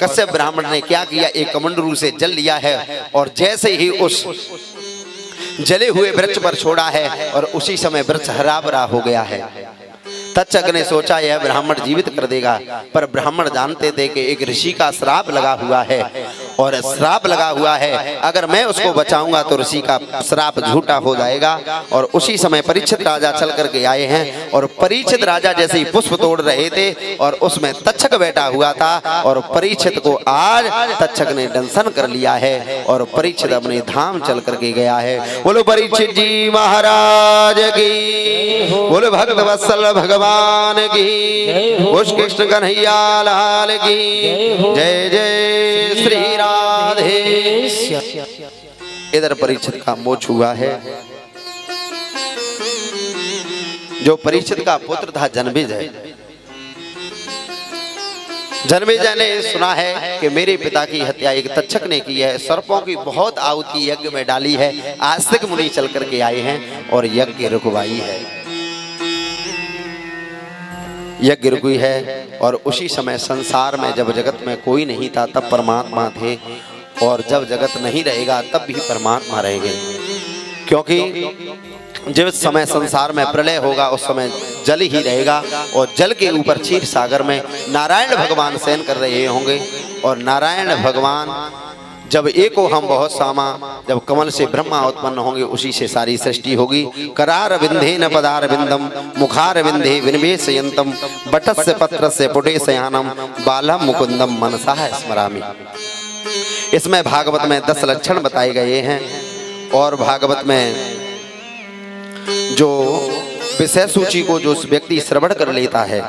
कश्यप ब्राह्मण ने क्या किया, एक कमंडलू से जल लिया है और जैसे ही उस जले हुए वृक्ष पर छोड़ा है और उसी समय वृक्ष हरा भरा हो गया है। तक्षक ने सोचा यह ब्राह्मण जीवित कर देगा, पर ब्राह्मण जानते थे कि एक ऋषि का श्राप लगा हुआ है और श्राप लगा हुआ है, अगर मैं उसको बचाऊंगा तो ऋषि का श्राप झूठा हो जाएगा। और उसी समय परीक्षित राजा चल करके आए हैं और परीक्षित राजा जैसे ही पुष्प तोड़ रहे थे और उसमें तक्षक बैठा हुआ था और परीक्षित को आज तक्षक ने दंशन कर लिया है और परीक्षित अपने धाम चल करके गया है। बोलो परीक्षित जी महाराज की, बोलो भक्त वत्सल भगवान की, उस कृष्ण कन्हैया लाल की जय जय श्री राधे। इधर परीक्षित का मोक्ष हुआ है। जो परीक्षित का पुत्र था जन्मेजय, जन्मेजय ने सुना है कि मेरे पिता की हत्या एक तक्षक ने की है, सर्पों की बहुत आहुति यज्ञ में डाली है। आस्तिक मुनि चल करके आए हैं और यज्ञ रुकवाई है, यज्ञ रुकी है। और उसी समय संसार में जब जगत में कोई नहीं था तब परमात्मा थे, और जब जगत नहीं रहेगा तब भी परमात्मा रहेंगे, क्योंकि जिस समय संसार में प्रलय होगा उस समय जल ही रहेगा और जल के ऊपर क्षीर सागर में नारायण भगवान शयन कर रहे होंगे। और नारायण भगवान जब एको हम बहुत सामा, जब कमल से ब्रह्मा उत्पन्न होंगे उसी से सारी सृष्टि होगी। करार विंधे न पदार विंदम मुखार विंधे विनिवेशयंतम बटस्य पत्रस्य पुटे शयानम बालम मुकुंदम मनसा स्मरामि। इसमें भागवत में 10 लक्षण बताए गए हैं और भागवत में जो विषय सूची को जो व्यक्ति श्रवण कर लेता है,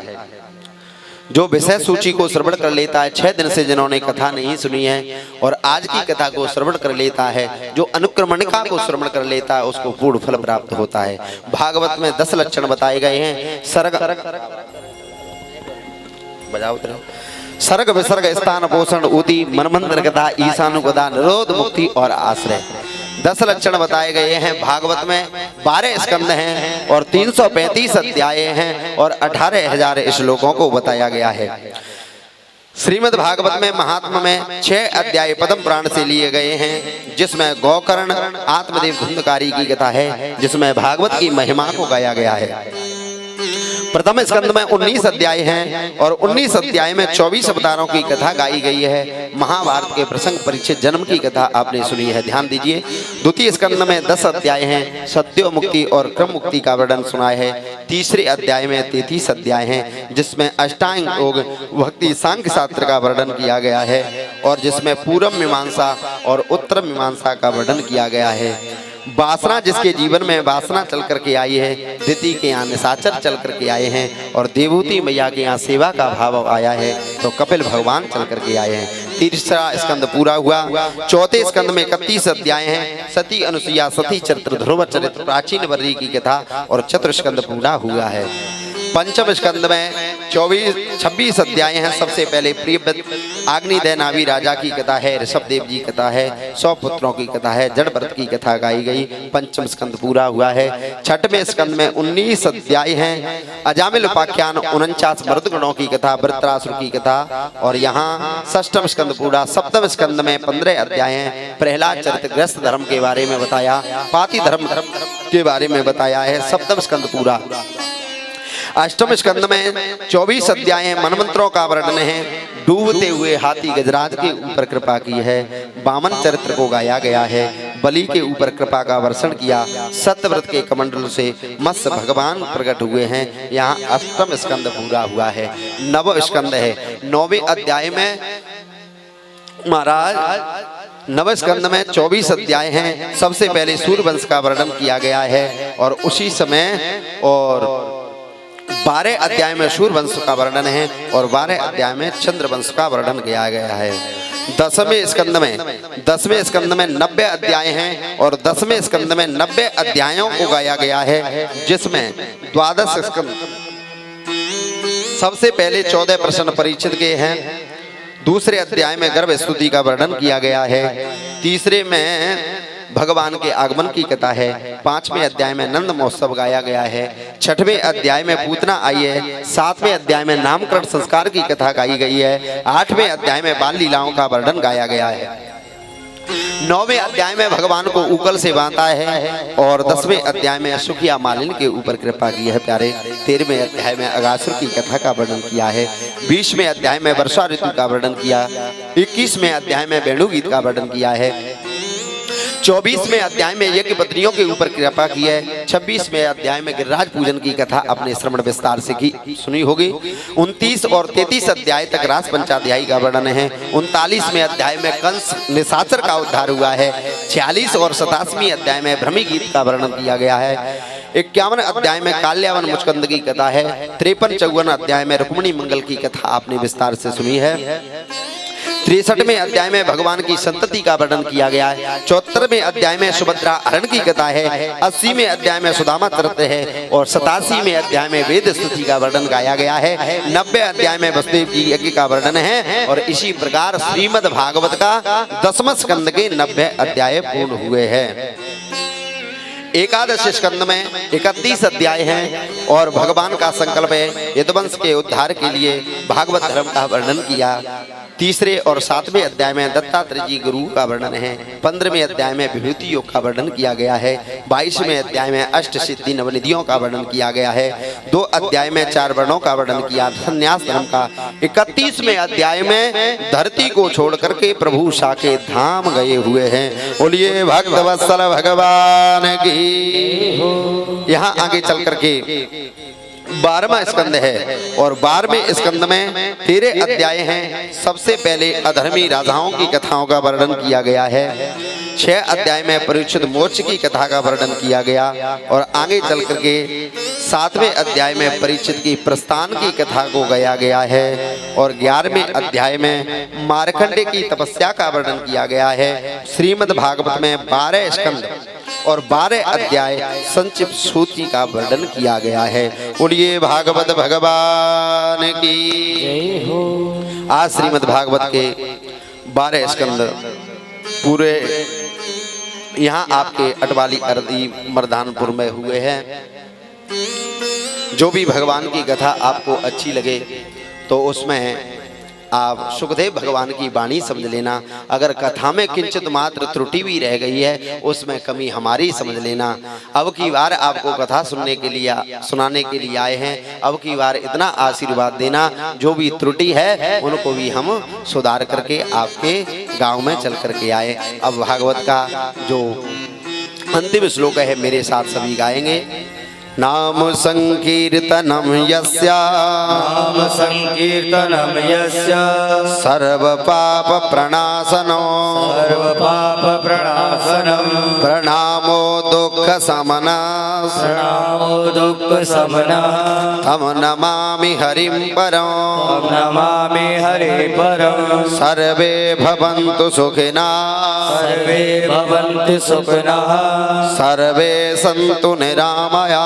जो विषय सूची को श्रवण कर लेता है, 6 दिन से जिन्होंने कथा नहीं सुनी है और आज की कथा को श्रवण कर लेता है, जो अनुक्रमणिका को श्रवण कर लेता है, उसको पूर्ण फल प्राप्त होता है। भागवत में 10 लक्षण बताए गए हैं। सर्ग विसर्ग स्थान पोषण ऊती मनमंत्र कथा ईशानुकथा निरोध मुक्ति और आश्रय, 10 लक्षण बताए गए हैं। भागवत में 12 स्कंद हैं और 335 अध्याय हैं और 18,000 श्लोकों को बताया गया है। श्रीमद् भागवत में महात्मा में 6 अध्याय पद्म पुराण से लिए गए हैं, जिसमें गौकर्ण आत्मदेव धुंधकारी की कथा है, जिसमें भागवत की महिमा को गाया गया है। प्रथम स्कंद में 19 अध्याय हैं और 19 अध्याय में 24 अवतारों की कथा गाई गई है। महाभारत के प्रसंग परीक्षित जन्म की कथा आपने सुनी है, ध्यान दीजिए। द्वितीय स्कंद में 10 अध्याय हैं, सत्यो मुक्ति और क्रम मुक्ति का वर्णन सुना है। तीसरे अध्याय में 33 अध्याय हैं, जिसमें अष्टांग योग भक्ति सांख्य शास्त्र का वर्णन किया गया है और जिसमें पूर्व मीमांसा और उत्तर मीमांसा का वर्णन किया गया है। वासना जिसके जीवन में वासना चल करके आई है, दिति के यहाँ निशाचर चल करके आए हैं और देवूति मैया के यहाँ सेवा का भाव आया है, तो कपिल भगवान चल करके आए हैं। तीसरा स्कंद पूरा हुआ। चौथे स्कंद में 31 अध्याय हैं। सती अनुसुईया सती चरित्र ध्रुव चरित्र प्राचीन वर्री की कथा और चतुर्स्कंद पूरा हुआ है। पंचम स्कंद में 26 अध्याय हैं। सबसे पहले प्रियव्रत अग्निदय नाभि राजा की कथा है, ऋषभदेव जी कथा है, 100 पुत्रों की कथा है, जड़भरत की कथा गाई गई। पंचम स्कंद पूरा हुआ है। छठवें स्कंद में 19 अध्याय हैं। अजामिल उपाख्यान 49 मृदगणों की कथा, वृत्रासुर की कथा और यहाँ षष्ठम स्कंद पूरा। सप्तम स्कंद में 15 अध्याय हैं। प्रहलाद चरित्र ग्रस्त धर्म के बारे में बताया, पाति धर्म के बारे में बताया है। सप्तम स्कंद पूरा। अष्टम स्कंद में 24 अध्याय मनमंत्रों का वर्णन है। डूबते हुए हाथी गजराज के ऊपर कृपा की है। वामन चरित्र को गाया गया है। बलि के ऊपर कृपा का वर्षण किया। सत्यव्रत के कमंडल से मत्स्य भगवान प्रकट हुए हैं। यहाँ अष्टम स्कंद पूरा हुआ है। नव स्कंद है। 9वें अध्याय में महाराज नव स्कंद में 24 अध्याय हैं। सबसे पहले सूर्यवंश का वर्णन किया गया है और उसी समय और 12 अध्याय में सूर्यवंश का वर्णन है और 12 अध्याय में चंद्रवंश का वर्णन किया गया है। 10वें स्कंद में 90 अध्याय हैं और 10वें स्कंद में 90 अध्यायों को गाया गया है, जिसमें 12 स्कंद सबसे पहले 14 प्रश्न परीक्षित के हैं। दूसरे अध्याय में गर्भ स्तुति का वर्णन किया गया है। तीसरे में भगवान के आगमन की कथा है। 5वें अध्याय में नंद महोत्सव गाया गया है। 6वें अध्याय में पूतना आई है। 7वें अध्याय में नामकरण संस्कार की कथा गाई गई है। 8वें अध्याय में बाल लीलाओं का वर्णन गाया गया है। 9वें अध्याय में भगवान को उकल से बांधा है और 10वें अध्याय में सुखिया मालिन के ऊपर कृपा की है प्यारे। 13वें अध्याय में अगासुर की कथा का वर्णन किया है। 20वें अध्याय में वर्षा ऋतु का वर्णन किया। 21वें अध्याय में वेणु गीत का वर्णन किया है। 24वें अध्याय में यज्ञ पत्नियों के ऊपर कृपा की है। 26वें अध्याय में गिरिराज पूजन की कथा अपने श्रवण विस्तार से की सुनी होगी। 29 और 33 अध्याय तक रास पंचाध्यायी का वर्णन है। 39वें अध्याय में कंस निशाचर का उद्धार हुआ है। 46 और 87वें अध्याय में भ्रमी गीत का वर्णन किया गया है। 51 अध्याय में काल्यावन मुचकंद की कथा है। 53-54 अध्याय में रुक्मिणी मंगल की कथा आपने विस्तार से सुनी है। 63वें अध्याय में भगवान की संतति का वर्णन किया गया है। 74वें अध्याय में सुभद्रा हरण की कथा है। 80वें अध्याय में सुदामा चरित्र है और 87वें अध्याय में वेद स्तुति का वर्णन गाया गया है। 90 अध्याय में वसुदेव जी यज्ञ का वर्णन है और इसी प्रकार श्रीमद् भागवत का 10वां स्कंद के 90 अध्याय पूर्ण हुए हैं। एकादश स्कंद में 31 अध्याय हैं और भगवान का संकल्प है यदुवंश के उद्धार के लिए भागवत धर्म का वर्णन किया। 3 और 7वें अध्याय में दत्तात्रेय जी गुरु का वर्णन है। 15वें अध्याय में विभूति योग का वर्णन किया गया है। 22वें अध्याय में अष्ट सिद्धि नवनिधियों का वर्णन किया गया है। 2 अध्याय में 4 वर्णों का वर्णन किया संन्यास धर्म का। 31वें अध्याय में धरती को छोड़ करके प्रभु साके धाम गए हुए हैं। बोलिए भक्त वत्सल भगवान की। यहाँ आगे चल करके 12वां स्कंद है और 12वें स्कंद में 13 अध्याय हैं। सबसे पहले अधर्मी राजाओं की कथाओं का वर्णन किया गया है। 6 अध्याय में परीक्षित मोक्ष की कथा का वर्णन किया गया और आगे चल करके 7वें अध्याय में परीक्षित की प्रस्थान की कथा को गाया गया है और 11वें अध्याय में मार्कंडे की तपस्या का वर्णन किया गया है। श्रीमद् भागवत में 12 स्कंद और 12 अध्याय संक्षिप्त सूची का वर्णन किया गया है। बोलिए भागवत भगवान की जय हो। आज श्रीमद् भागवत के 12 स्कंद पूरे यहाँ आपके अटवाली अरदी मर्दानपुर में हुए हैं। जो भी भगवान की कथा आपको अच्छी लगे तो उसमें आप सुखदेव भगवान की वाणी समझ लेना। अगर कथा में किंचित मात्र त्रुटि भी रह गई है उसमें कमी हमारी समझ लेना। अब की बार आपको कथा सुनाने के लिए आए हैं। अब की बार इतना आशीर्वाद देना जो भी त्रुटि है उनको भी हम सुधार करके आपके गांव में चल करके आए। अब भागवत का जो अंतिम श्लोक है मेरे साथ सभी गाएंगे। नाम संकीर्तनम यस्या नाम संकीर्तनम यस्या सर्व पाप प्रणाशनो सर्व पाप प्रणाशनम प्रणामो दुख समना प्रणामो दुख समना तम नमामि हरिं परम तम नमामि हरे परम सर्वे भवन्तु सुखिनः सर्वे भवन्तु सुखिनः सर्वे सन्तु निरामया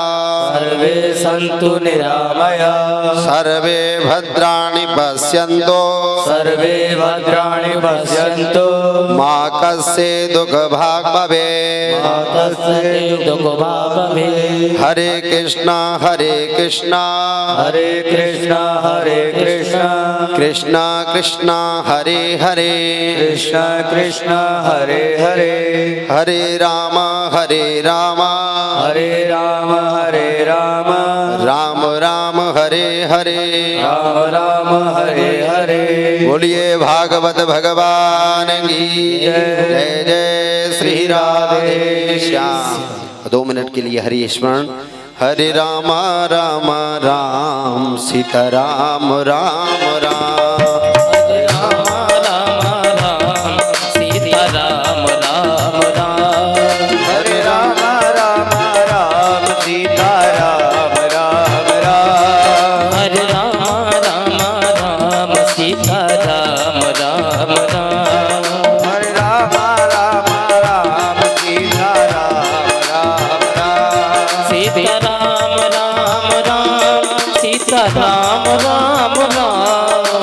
सर्वे सन्तु निरामया सर्वे भद्राणि पश्यन्तु सर्वे भद्राणि पश्यन्तु मा कस्य दुःखभाग् भवेत् मा कस्य दुःखभाग् भवेत्। हरे कृष्णा हरे कृष्णा हरे कृष्णा हरे कृष्णा कृष्णा कृष्णा हरे हरे कृष्णा कृष्णा हरे हरे हरे राम हरे राम हरे राम हरे राम राम राम हरे हरे राम राम हरे हरे। बोलिए भागवत भगवान की जय जय श्री राधे श्याम। 2 मिनट के लिए हरि स्मरण। हरे राम राम राम सीताराम राम राम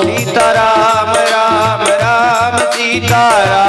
सीता राम राम राम सीता राम